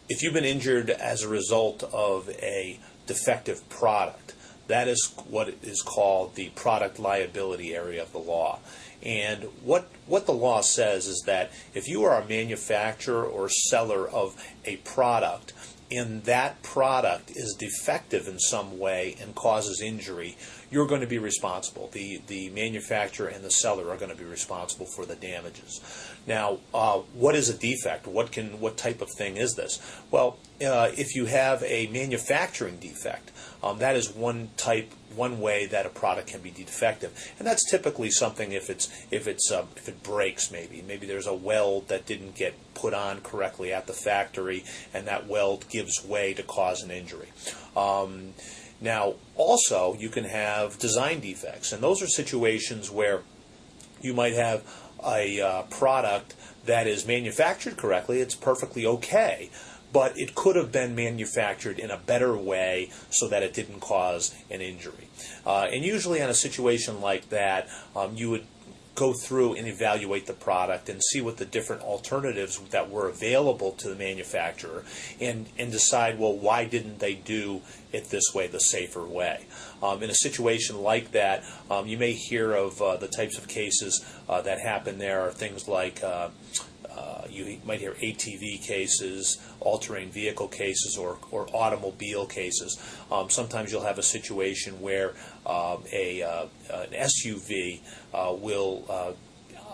if you've been injured as a result of a defective product, that is what is called the product liability area of the law. And what the law says is that if you are a manufacturer or seller of a product and that product is defective in some way and causes injury, you're going to be responsible. The manufacturer and the seller are going to be responsible for the damages. Now, what is a defect? What type of thing is this? Well, if you have a manufacturing defect, that is one way that a product can be defective, and that's typically something if it breaks, maybe there's a weld that didn't get put on correctly at the factory, and that weld gives way to cause an injury. Now, also, you can have design defects, and those are situations where you might have a product that is manufactured correctly, it's perfectly okay, but it could have been manufactured in a better way so that it didn't cause an injury. And usually in a situation like that, you would go through and evaluate the product and see what the different alternatives that were available to the manufacturer and decide, well, why didn't they do it this way, the safer way? In a situation like that, you may hear of the types of cases that happen there are things like you might hear ATV cases, all-terrain vehicle cases, or automobile cases. Sometimes you'll have a situation where an SUV will,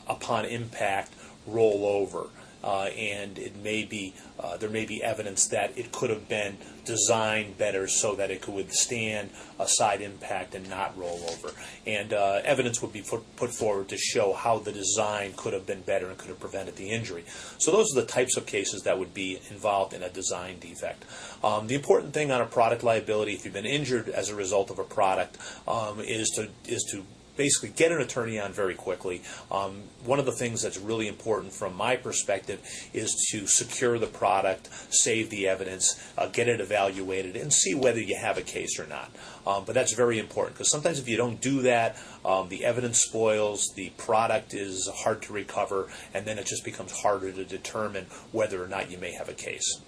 upon impact, roll over. And it may be there may be evidence that it could have been designed better so that it could withstand a side impact and not roll over. And evidence would be put forward to show how the design could have been better and could have prevented the injury. So those are the types of cases that would be involved in a design defect. The important thing on a product liability, if you've been injured as a result of a product, is to basically get an attorney on very quickly. One of the things that's really important from my perspective is to secure the product, save the evidence, get it evaluated, and see whether you have a case or not. But that's very important, because sometimes if you don't do that, the evidence spoils, the product is hard to recover, and then it just becomes harder to determine whether or not you may have a case.